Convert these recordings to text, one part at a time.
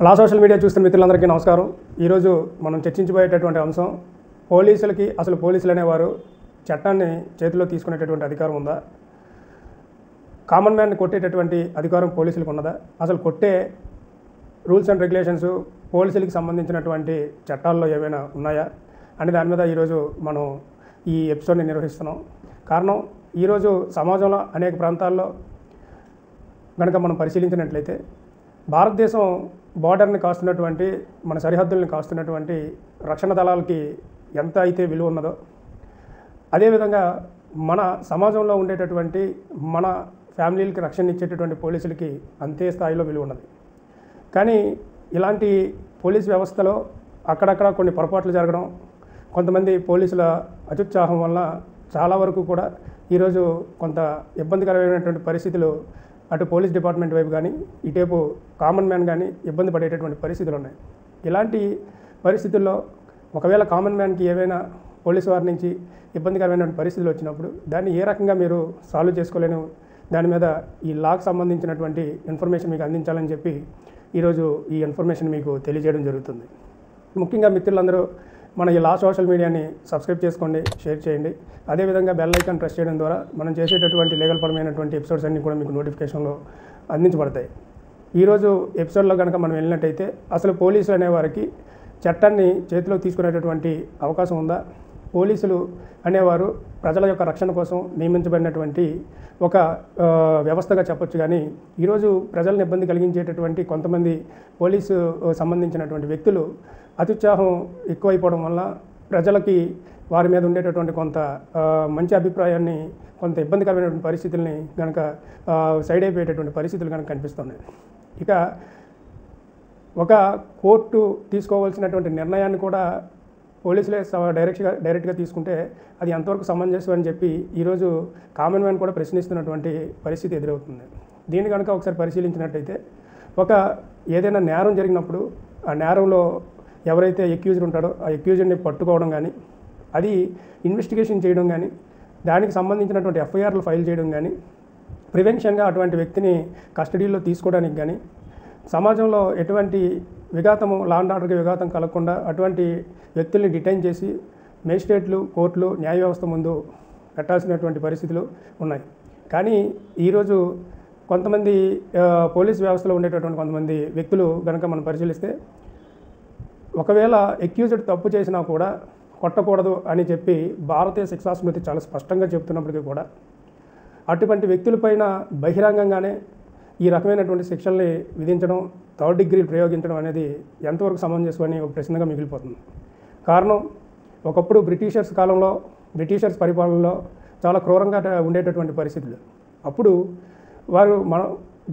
లా social media చూస్తున్న మిత్రులందరికీ నమస్కారం. ఈరోజు మనం చర్చించబోయేటటువంటి అంశం, పోలీసులకి అసలు పోలీసులు అనేవారు చట్టాన్ని చేతిలో తీసుకునేటటువంటి అధికారం ఉందా? కామన్ మ్యాన్ని కొట్టేటటువంటి అధికారం పోలీసులకు ఉన్నదా? అసలు కొట్టే రూల్స్ అండ్ రెగ్యులేషన్స్ పోలీసులకి సంబంధించినటువంటి చట్టాల్లో ఏమైనా ఉన్నాయా అనే దాని మీద ఈరోజు మనం ఈ ఎపిసోడ్ని నిర్వహిస్తున్నాం. కారణం, ఈరోజు సమాజంలో అనేక ప్రాంతాల్లో కనుక మనం పరిశీలించినట్లయితే భారతదేశం బార్డర్ని కాస్తున్నటువంటి, మన సరిహద్దుల్ని కాస్తున్నటువంటి రక్షణ దళాలకి ఎంత అయితే విలువ ఉన్నదో, అదేవిధంగా మన సమాజంలో ఉండేటటువంటి మన ఫ్యామిలీలకి రక్షణ ఇచ్చేటటువంటి పోలీసులకి అంతే స్థాయిలో విలువ ఉన్నది. కానీ ఇలాంటి పోలీస్ వ్యవస్థలో అక్కడక్కడ కొన్ని పొరపాట్లు జరగడం, కొంతమంది పోలీసుల అత్యుత్సాహం వల్ల చాలా వరకు కూడా ఈరోజు కొంత ఇబ్బందికరమైనటువంటి పరిస్థితులు అటు పోలీస్ డిపార్ట్మెంట్ వైపు కానీ, ఇటేపు కామన్ మ్యాన్ కానీ ఇబ్బంది పడేటటువంటి పరిస్థితులు ఉన్నాయి. ఇలాంటి పరిస్థితుల్లో ఒకవేళ కామన్ మ్యాన్కి ఏవైనా పోలీసు వారి నుంచి ఇబ్బందికరమైనటువంటి పరిస్థితులు వచ్చినప్పుడు దాన్ని ఏ రకంగా మీరు సాల్వ్ చేసుకోలేను, దాని మీద ఈ లాకు సంబంధించినటువంటి ఇన్ఫర్మేషన్ మీకు అందించాలని చెప్పి ఈరోజు ఈ ఇన్ఫర్మేషన్ మీకు తెలియజేయడం జరుగుతుంది. ముఖ్యంగా మిత్రులందరూ మన ఈ లా సోషల్ మీడియాని సబ్స్క్రైబ్ చేసుకోండి, షేర్ చేయండి. అదేవిధంగా బెల్ ఐకాన్ ప్రెస్ చేయడం ద్వారా మనం చేసేటటువంటి లీగల్ పరమైనటువంటి ఎపిసోడ్స్ అన్నీ కూడా మీకు నోటిఫికేషన్లో అందించబడతాయి. ఈరోజు ఎపిసోడ్లో కనుక మనం వెళ్ళినట్టయితే అసలు పోలీసులు అనేవారికి చట్టాన్ని చేతిలో తీసుకునేటటువంటి అవకాశం ఉందా? పోలీసులు అనేవారు ప్రజల యొక్క రక్షణ కోసం నియమించబడినటువంటి ఒక వ్యవస్థగా చెప్పొచ్చు. కానీ ఈరోజు ప్రజలను ఇబ్బంది కలిగించేటటువంటి కొంతమంది పోలీసు సంబంధించినటువంటి వ్యక్తులు అత్యుత్సాహం ఎక్కువైపోవడం వల్ల ప్రజలకి వారి మీద ఉండేటటువంటి కొంత మంచి అభిప్రాయాన్ని, కొంత ఇబ్బందికరమైనటువంటి పరిస్థితుల్ని కనుక సైడ్ అయిపోయేటటువంటి పరిస్థితులు కనుక కనిపిస్తున్నాయి. ఇక ఒక కోర్టు తీసుకోవాల్సినటువంటి నిర్ణయాన్ని కూడా పోలీసులే డైరెక్ట్గా తీసుకుంటే అది ఎంతవరకు సమంజసం అని చెప్పి ఈరోజు కామన్ మ్యాన్ కూడా ప్రశ్నిస్తున్నటువంటి పరిస్థితి ఎదురవుతుంది. దీన్ని కనుక ఒకసారి పరిశీలించినట్టయితే, ఏదైనా నేరం జరిగినప్పుడు ఆ నేరంలో ఎవరైతే ఎక్యూజ్డ్ ఉంటాడో ఆ ఎక్యూజ్డ్ని పట్టుకోవడం కానీ, అది ఇన్వెస్టిగేషన్ చేయడం కానీ, దానికి సంబంధించినటువంటి ఎఫ్ఐఆర్లు ఫైల్ చేయడం కానీ, ప్రివెన్షన్గా అటువంటి వ్యక్తిని కస్టడీలో తీసుకోవడానికి కానీ, సమాజంలో ఎటువంటి విఘాతము, లా అండ్ ఆర్డర్కి విఘాతం కలగకుండా అటువంటి వ్యక్తుల్ని డిటైన్ చేసి మేజిస్ట్రేట్లు, కోర్టులు, న్యాయ వ్యవస్థ ముందు పెట్టాల్సినటువంటి పరిస్థితులు ఉన్నాయి. కానీ ఈరోజు కొంతమంది పోలీస్ వ్యవస్థలో ఉండేటటువంటి కొంతమంది వ్యక్తులు కనుక మనం పరిశీలిస్తే, ఒకవేళ ఎక్యూజ్డ్ తప్పు చేసినా కూడా కొట్టకూడదు అని చెప్పి భారతీయ శిక్షా స్మృతి చాలా స్పష్టంగా చెప్తున్నప్పటికీ కూడా అటువంటి వ్యక్తులపైన బహిరంగంగానే ఈ రకమైనటువంటి శిక్షల్ని విధించడం, థర్డ్ డిగ్రీ ప్రయోగించడం అనేది ఎంతవరకు సమంజసం అని ఒక ప్రశ్నగా మిగిలిపోతుంది. కారణం, ఒకప్పుడు బ్రిటిషర్స్ కాలంలో, బ్రిటిషర్స్ పరిపాలనలో చాలా క్రూరంగా ఉండేటటువంటి పరిస్థితులు. అప్పుడు వారు మన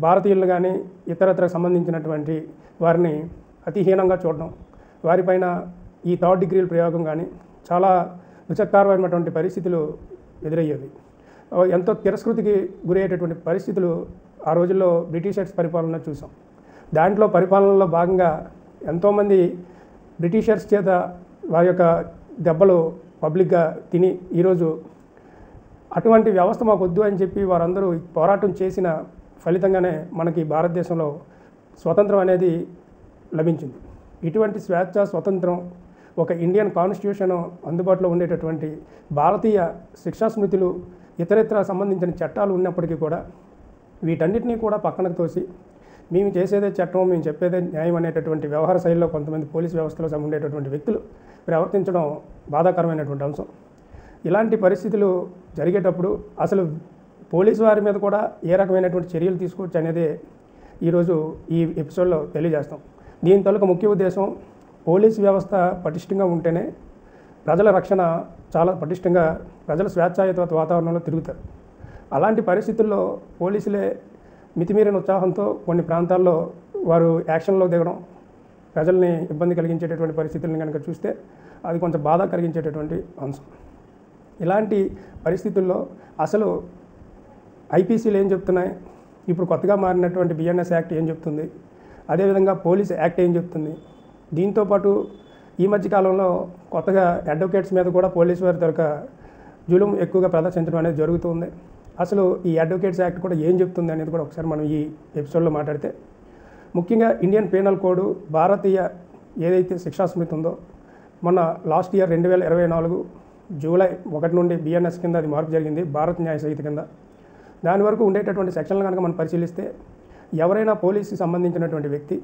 భారతీయులను కానీ ఇతరత్రకు సంబంధించినటువంటి వారిని అతిహీనంగా చూడడం, వారిపైన ఈ థర్డ్ డిగ్రీల ప్రయోగం కానీ చాలా విచక్షణమైనటువంటి పరిస్థితులు ఎదురయ్యేవి. ఎంతో తిరస్కృతికి గురయ్యేటటువంటి పరిస్థితులు ఆ రోజుల్లో బ్రిటిషర్స్ పరిపాలన చూసాం. దాంట్లో పరిపాలనలో భాగంగా ఎంతోమంది బ్రిటిషర్స్ చేత వారి యొక్క దెబ్బలు పబ్లిక్గా తిని ఈరోజు అటువంటి వ్యవస్థ మాకు వద్దు అని చెప్పి వారందరూ పోరాటం చేసిన ఫలితంగానే మనకి భారతదేశంలో స్వతంత్రం అనేది లభించింది. ఇటువంటి స్వేచ్ఛ, స్వతంత్రం, ఒక ఇండియన్ కాన్స్టిట్యూషన్ అందుబాటులో ఉండేటటువంటి భారతీయ శిక్షా స్మృతులు, ఇతరత్ర సంబంధించిన చట్టాలు ఉన్నప్పటికీ కూడా వీటన్నిటినీ కూడా పక్కనకు తోసి మేము చేసేదే చట్టం, మేము చెప్పేదే న్యాయం అనేటటువంటి వ్యవహార శైలిలో కొంతమంది పోలీస్ వ్యవస్థలో ఉండేటటువంటి వ్యక్తులు ప్రవర్తించడం బాధాకరమైనటువంటి అంశం. ఇలాంటి పరిస్థితులు జరిగేటప్పుడు అసలు పోలీసు వారి మీద కూడా ఏ రకమైనటువంటి చర్యలు తీసుకోవచ్చు అనేది ఈరోజు ఈ ఎపిసోడ్లో తెలియజేస్తాం. దీని తాలూకు ముఖ్య ఉద్దేశం, పోలీస్ వ్యవస్థ పటిష్టంగా ఉంటేనే ప్రజల రక్షణ చాలా పటిష్టంగా, ప్రజల స్వేచ్ఛాయుత వాతావరణంలో తిరుగుతారు. అలాంటి పరిస్థితుల్లో పోలీసులే మితిమీరిన ఉత్సాహంతో కొన్ని ప్రాంతాల్లో వారు యాక్షన్లో దిగడం, ప్రజల్ని ఇబ్బంది కలిగించేటటువంటి పరిస్థితులను కనుక చూస్తే అది కొంచెం బాధ కలిగించేటటువంటి అంశం. ఇలాంటి పరిస్థితుల్లో అసలు ఐపీసీలు ఏం చెప్తున్నాయి, ఇప్పుడు కొత్తగా మారినటువంటి బిఎన్ఎస్ యాక్ట్ ఏం చెప్తుంది, అదేవిధంగా పోలీస్ యాక్ట్ ఏం చెప్తుంది, దీంతోపాటు ఈ మధ్యకాలంలో కొత్తగా అడ్వకేట్స్ మీద కూడా పోలీసు వారి తరక జులుం ఎక్కువగా ప్రదర్శించడం అనేది జరుగుతుంది. అసలు ఈ అడ్వకేట్స్ యాక్ట్ కూడా ఏం చెప్తుంది అనేది కూడా ఒకసారి మనం ఈ ఎపిసోడ్లో మాట్లాడితే, ముఖ్యంగా ఇండియన్ పీనల్ కోడ్ భారతీయ ఏదైతే శిక్షా స్మృతి ఉందో మొన్న లాస్ట్ ఇయర్ 2024 జూలై 1 నుండి బిఎన్ఎస్ కింద అది మార్పు జరిగింది, భారత న్యాయ సంహిత కింద. దాని వరకు ఉండేటటువంటి సెక్షన్లు కనుక మనం పరిశీలిస్తే ఎవరైనా పోలీసుకి సంబంధించినటువంటి వ్యక్తి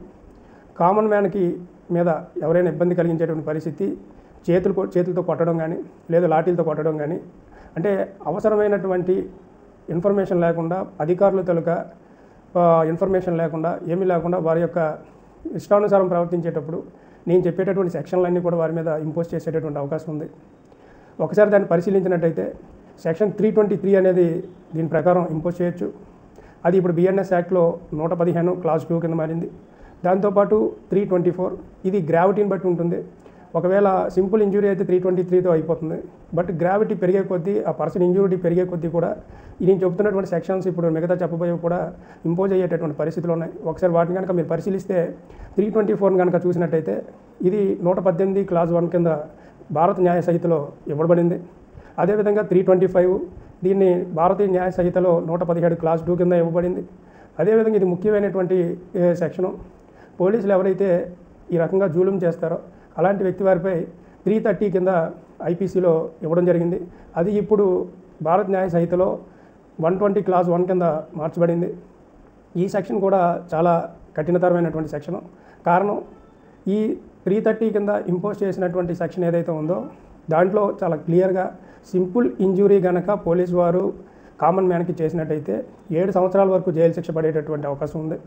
కామన్ మ్యాన్కి మీద ఎవరైనా ఇబ్బంది కలిగించేటువంటి పరిస్థితి చేతులతో కొట్టడం కానీ లేదా లాఠీలతో కొట్టడం కానీ, అంటే అవసరమైనటువంటి ఇన్ఫర్మేషన్ లేకుండా అధికారుల తాలూకా ఇన్ఫర్మేషన్ లేకుండా ఏమీ లేకుండా వారి యొక్క ఇష్టానుసారం ప్రవర్తించేటప్పుడు నేను చెప్పేటటువంటి సెక్షన్లన్నీ కూడా వారి మీద ఇంపోజ్ చేసేటటువంటి అవకాశం ఉంది. ఒకసారి దాన్ని పరిశీలించినట్టయితే సెక్షన్ 323 అనేది దీని ప్రకారం ఇంపోజ్ చేయొచ్చు. అది ఇప్పుడు బిఎన్ఎస్ యాక్ట్లో 115 క్లాస్ 2 కింద మారింది. దాంతోపాటు 324 ఇది గ్రావిటీని బట్టి ఉంటుంది. ఒకవేళ సింపుల్ ఇంజురీ అయితే 323తో అయిపోతుంది. బట్ గ్రావిటీ పెరిగే కొద్దీ ఆ పర్సన్ ఇంజురీ పెరిగే కొద్దీ కూడా నేను చెప్తున్నటువంటి సెక్షన్స్ ఇప్పుడు మిగతా చెప్పబోయేవి కూడా ఇంపోజ్ అయ్యేటటువంటి పరిస్థితులు ఉన్నాయి. ఒకసారి వాటిని కనుక మీరు పరిశీలిస్తే 324 కనుక చూసినట్టయితే ఇది 118 క్లాస్ 1 కింద భారత న్యాయ సంహితలో ఇవ్వబడింది. అదేవిధంగా 325 దీన్ని భారతీయ న్యాయ సంహితలో 117 క్లాస్ 2 కింద ఇవ్వబడింది. అదేవిధంగా ఇది ముఖ్యమైనటువంటి సెక్షను. పోలీసులు ఎవరైతే ఈ రకంగా జూలుం చేస్తారో అలాంటి వ్యక్తి వారిపై 330 కింద ఐపీసీలో ఇవ్వడం జరిగింది. అది ఇప్పుడు భారత న్యాయ సంహితలో 120 క్లాస్ 1 కింద మార్చబడింది. ఈ సెక్షన్ కూడా చాలా కఠినతరమైనటువంటి సెక్షను. కారణం ఈ 330 కింద ఇంపోజ్ చేసినటువంటి సెక్షన్ ఏదైతే ఉందో దాంట్లో చాలా క్లియర్గా సింపుల్ ఇంజురీ కనుక పోలీసు వారు కామన్ మ్యాన్కి చేసినట్టయితే 7 సంవత్సరాల వరకు జైలు శిక్ష పడేటటువంటి అవకాశం ఉంది.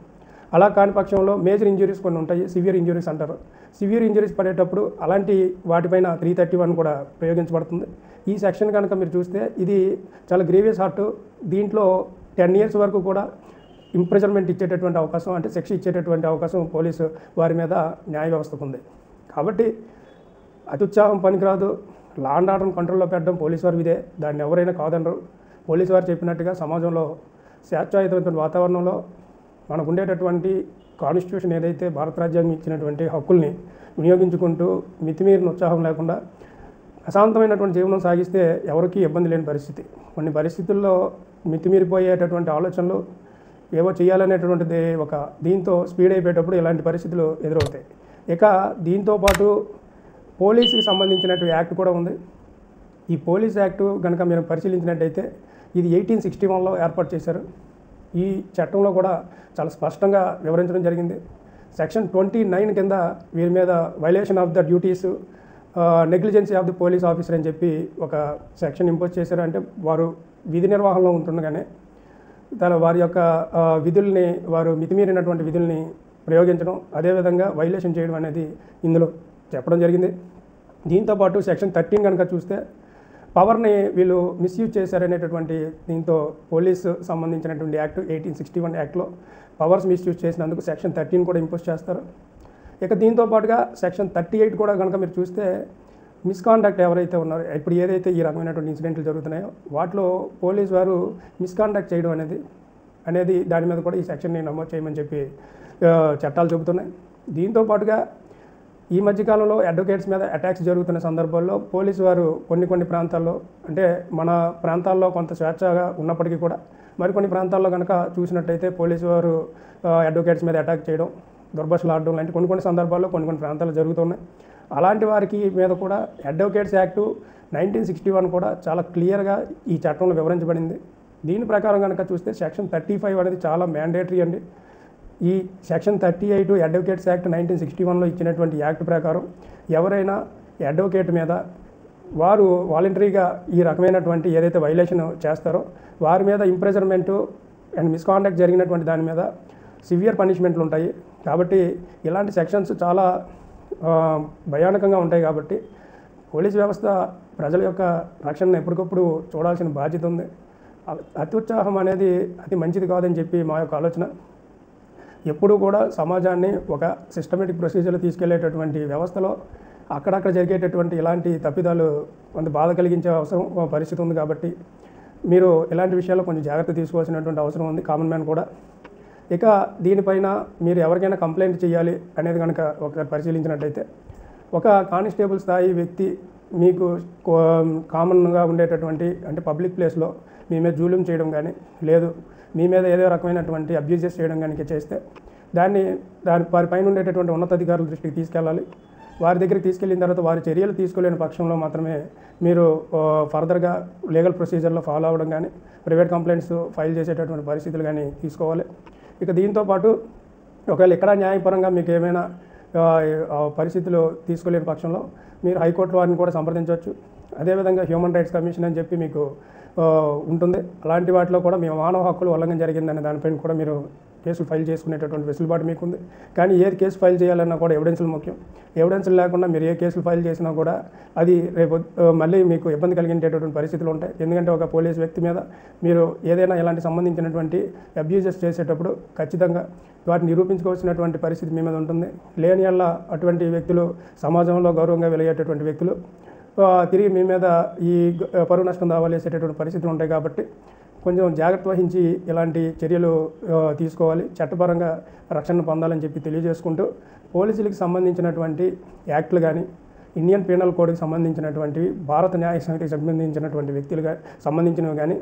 అలా కాని పక్షంలో మేజర్ ఇంజురీస్ కొన్ని ఉంటాయి, సివియర్ ఇంజురీస్ అంటారు. సివియర్ ఇంజురీస్ పడేటప్పుడు అలాంటి వాటిపైన 331 కూడా ప్రయోగించబడుతుంది. ఈ సెక్షన్ కనుక మీరు చూస్తే ఇది చాలా గ్రీవియస్ హార్ట్. దీంట్లో 10 ఇయర్స్ వరకు కూడా ఇంప్రిజన్మెంట్ ఇచ్చేటటువంటి అవకాశం, అంటే శిక్ష ఇచ్చేటటువంటి అవకాశం పోలీసు వారి మీద న్యాయ వ్యవస్థకు ఉంది. కాబట్టి అత్యుత్సాహం పనికిరాదు. లా అండ్ ఆర్డర్ని కంట్రోల్లో పెట్టడం పోలీసు వారి ఇదే, దాన్ని ఎవరైనా కాదనరు. పోలీసు వారు చెప్పినట్టుగా సమాజంలో స్వేచ్ఛాయుతమైన వాతావరణంలో మనకు ఉండేటటువంటి కాన్స్టిట్యూషన్ ఏదైతే భారత రాజ్యాంగం ఇచ్చినటువంటి హక్కుల్ని వినియోగించుకుంటూ మితిమీరిన ఉత్సాహం లేకుండా అశాంతమైనటువంటి జీవనం సాగిస్తే ఎవరికీ ఇబ్బంది లేని పరిస్థితి. కొన్ని పరిస్థితుల్లో మితిమీరిపోయేటటువంటి ఆలోచనలు ఏవో చేయాలనేటువంటిది దీంతో స్పీడ్ అయిపోయేటప్పుడు ఇలాంటి పరిస్థితులు ఎదురవుతాయి. ఇక దీంతోపాటు పోలీసుకి సంబంధించినటువంటి యాక్ట్ కూడా ఉంది. ఈ పోలీస్ యాక్టు కనుక మీరు పరిశీలించినట్టయితే ఇది 1861లో ఏర్పాటు చేశారు. ఈ చట్టంలో కూడా చాలా స్పష్టంగా వివరించడం జరిగింది. సెక్షన్ 29 కింద వీరి మీద violation of the duties, negligence of the police officer అని చెప్పి ఒక సెక్షన్ ఇంపోజ్ చేశారు. అంటే వారు విధి నిర్వహణలో ఉంటుండగానే వారి యొక్క విధుల్ని వారు మితిమీరినటువంటి విధుల్ని ప్రయోగించడం, అదేవిధంగా వైలేషన్ చేయడం అనేది ఇందులో చెప్పడం జరిగింది. దీంతోపాటు సెక్షన్ 13 కనుక చూస్తే పవర్ని వీళ్ళు మిస్యూజ్ చేశారనేటటువంటి దీంతో పోలీసు సంబంధించినటువంటి యాక్ట్ 1861 యాక్ట్లో పవర్స్ మిస్యూజ్ చేసినందుకు సెక్షన్ 13 కూడా ఇంపోజ్ చేస్తారు. ఇక దీంతో పాటుగా సెక్షన్ 38 కూడా కనుక మీరు చూస్తే మిస్కాండక్ట్ ఎవరైతే ఉన్నారో, ఇప్పుడు ఏదైతే ఈ రకమైనటువంటి ఇన్సిడెంట్లు జరుగుతున్నాయో వాటిలో పోలీసు వారు మిస్కాండక్ట్ చేయడం అనేది దాని మీద కూడా ఈ సెక్షన్ని నమోదు చేయమని చెప్పి చట్టాలు చెబుతున్నాయి. దీంతో పాటుగా ఈ మధ్యకాలంలో అడ్వకేట్స్ మీద అటాక్స్ జరుగుతున్న సందర్భాల్లో పోలీసు వారు కొన్ని ప్రాంతాల్లో, అంటే మన ప్రాంతాల్లో కొంత స్వేచ్ఛగా ఉన్నప్పటికీ కూడా మరికొన్ని ప్రాంతాల్లో కనుక చూసినట్టయితే పోలీసు వారు అడ్వకేట్స్ మీద అటాక్ చేయడం, దుర్భాషలు ఆడడం లాంటి కొన్ని సందర్భాల్లో కొన్ని ప్రాంతాల్లో జరుగుతున్నాయి. అలాంటి వారికి మీద కూడా అడ్వకేట్స్ యాక్టు 1961 కూడా చాలా క్లియర్గా ఈ చట్టంలో వివరించబడింది. దీని ప్రకారం కనుక చూస్తే సెక్షన్ 35 అనేది చాలా మ్యాండేటరీ అండి. ఈ సెక్షన్ 38 అడ్వకేట్స్ యాక్ట్ 1961లో ఇచ్చినటువంటి యాక్ట్ ప్రకారం ఎవరైనా అడ్వకేట్ మీద వారు వాలంటరీగా ఈ రకమైనటువంటి ఏదైతే వైలేషన్ చేస్తారో వారి మీద ఇంప్రెజర్మెంటు అండ్ మిస్కాండక్ట్ జరిగినటువంటి దాని మీద సివియర్ పనిష్మెంట్లు ఉంటాయి. కాబట్టి ఇలాంటి సెక్షన్స్ చాలా భయానకంగా ఉంటాయి. కాబట్టి పోలీస్ వ్యవస్థ ప్రజల యొక్క రక్షణను ఎప్పటికప్పుడు చూడాల్సిన బాధ్యత ఉంది. అత్యుత్సాహం అనేది అతి మంచిది కాదని చెప్పి మా యొక్క ఆలోచన. ఎప్పుడూ కూడా సమాజాన్ని ఒక సిస్టమేటిక్ ప్రొసీజర్లో తీసుకెళ్లేటటువంటి వ్యవస్థలో అక్కడక్కడ జరిగేటటువంటి ఇలాంటి తప్పిదాలు కొంత బాధ కలిగించే పరిస్థితి ఉంది. కాబట్టి మీరు ఇలాంటి విషయాల్లో కొంచెం జాగ్రత్త తీసుకోవాల్సినటువంటి అవసరం ఉంది, కామన్ మ్యాన్ కూడా. ఇక దీనిపైన మీరు ఎవరికైనా కంప్లైంట్ చేయాలి అనేది కనుక ఒకసారి పరిశీలించినట్టయితే ఒక కానిస్టేబుల్ స్థాయి వ్యక్తి మీకు కామన్గా ఉండేటటువంటి, అంటే పబ్లిక్ ప్లేస్లో మీ మీద జూలుం చేయడం కానీ లేదు మీ మీద ఏదో రకమైనటువంటి అబ్యూజెస్ చేయడం కనుక చేస్తే దాని వారి పైన ఉండేటటువంటి ఉన్నతాధికారుల దృష్టికి తీసుకెళ్ళాలి. వారి దగ్గరికి తీసుకెళ్ళిన తర్వాత వారి చర్యలు తీసుకోలేని పక్షంలో మాత్రమే మీరు ఫర్దర్గా లీగల్ ప్రొసీజర్లో ఫాలో అవ్వడం కానీ ప్రైవేట్ కంప్లైంట్స్ ఫైల్ చేసేటటువంటి పరిస్థితులు కానీ తీసుకోవాలి. ఇక దీంతోపాటు ఒకవేళ ఇక్కడ న్యాయపరంగా మీకు ఏమైనా పరిస్థితులు తీసుకోలేని పక్షంలో మీరు హైకోర్టు వారిని కూడా సంప్రదించవచ్చు. అదేవిధంగా హ్యూమన్ రైట్స్ కమిషన్ అని చెప్పి మీకు ఉంటుంది. అలాంటి వాటిలో కూడా మీ మానవ హక్కులు ఉల్లంఘన జరిగిందనే దానిపైన కూడా మీరు కేసులు ఫైల్ చేసుకునేటటువంటి వెసులుబాటు మీకు ఉంది. కానీ ఏది కేసు ఫైల్ చేయాలన్నా కూడా ఎవిడెన్స్లు ముఖ్యం. ఎవిడెన్స్లు లేకుండా మీరు ఏ కేసులు ఫైల్ చేసినా కూడా అది రేపు మళ్ళీ మీకు ఇబ్బంది కలిగించేటటువంటి పరిస్థితులు ఉంటాయి. ఎందుకంటే ఒక పోలీస్ వ్యక్తి మీద మీరు ఏదైనా ఇలాంటి సంబంధించినటువంటి అబ్యూజెస్ చేసేటప్పుడు ఖచ్చితంగా వాటిని నిరూపించుకోవాల్సినటువంటి పరిస్థితి మీ మీద ఉంటుంది. లేని వల్ల అటువంటి వ్యక్తులు సమాజంలో గౌరవంగా వెలిగేటటువంటి వ్యక్తులు తిరిగి మీ మీద ఈ పరువు నష్టం దావాలు వేసేటటువంటి పరిస్థితులు ఉంటాయి. కాబట్టి కొంచెం జాగ్రత్త వహించి ఇలాంటి చర్యలు తీసుకోవాలి, చట్టపరంగా రక్షణ పొందాలని చెప్పి తెలియజేసుకుంటూ పోలీసులకు సంబంధించినటువంటి యాక్ట్లు కానీ ఇండియన్ పీనల్ కోడ్కి సంబంధించినటువంటివి భారత న్యాయ సంహితకి సంబంధించినటువంటి వ్యక్తులుగా సంబంధించినవి కానీ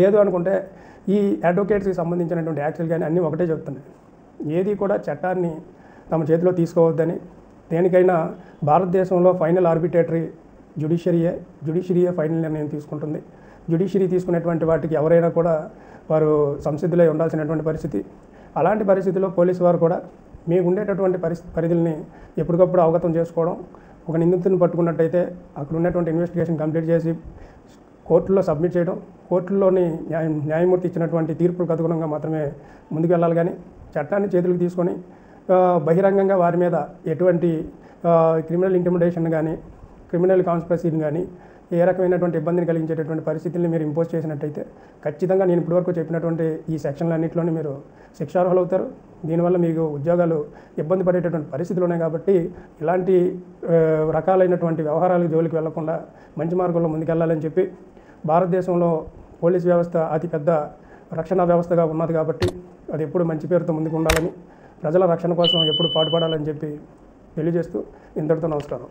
లేదు అనుకుంటే ఈ అడ్వకేట్స్కి సంబంధించినటువంటి యాక్ట్లు కానీ అన్నీ ఒకటే చెప్తున్నాయి. ఏది కూడా చట్టాన్ని తమ చేతిలో తీసుకోవద్దని, దేనికైనా భారతదేశంలో ఫైనల్ ఆర్బిట్రేటరీ జ్యుడిషియరీయే ఫైనల్ నిర్ణయం తీసుకుంటుంది. జ్యుడిషియరీ తీసుకునేటువంటి వాటికి ఎవరైనా కూడా వారు సంసిద్ధులై ఉండాల్సినటువంటి పరిస్థితి. అలాంటి పరిస్థితుల్లో పోలీసు వారు కూడా మీకు ఉండేటటువంటి పరిధుల్ని ఎప్పటికప్పుడు అవగతం చేసుకోవడం, ఒక నిందితుని పట్టుకున్నట్టయితే అక్కడ ఉన్నటువంటి ఇన్వెస్టిగేషన్ కంప్లీట్ చేసి కోర్టులో సబ్మిట్ చేయడం, కోర్టుల్లోని న్యాయమూర్తి ఇచ్చినటువంటి తీర్పులకు అనుగుణంగా మాత్రమే ముందుకు వెళ్ళాలి. కానీ చట్టాన్ని చేతులకు తీసుకొని బహిరంగంగా వారి మీద ఎటువంటి క్రిమినల్ ఇంటిమిడేషన్ కానీ క్రిమినల్ కాన్స్పిరసీని కానీ ఏ రకమైనటువంటి ఇబ్బందిని కలిగించేటటువంటి పరిస్థితుల్ని మీరు ఇంపోజ్ చేసినట్టయితే ఖచ్చితంగా నేను ఇప్పటివరకు చెప్పినటువంటి ఈ సెక్షన్లన్నింటిలోనే మీరు శిక్షార్హులు అవుతారు. దీనివల్ల మీకు ఉద్యోగాలు ఇబ్బంది పడేటటువంటి పరిస్థితులు ఉన్నాయి. కాబట్టి ఇలాంటి రకాలైనటువంటి వ్యవహారాలకు జోలికి వెళ్లకుండా మంచి మార్గంలో ముందుకెళ్లాలని చెప్పి భారతదేశంలో పోలీస్ వ్యవస్థ అతిపెద్ద రక్షణ వ్యవస్థగా ఉన్నది. కాబట్టి అది ఎప్పుడు మంచి పేరుతో ముందుకు ఉండాలని, ప్రజల రక్షణ కోసం ఎప్పుడు పాటుపడాలని చెప్పి తెలియజేస్తూ ఇంతటితో నమస్కారం.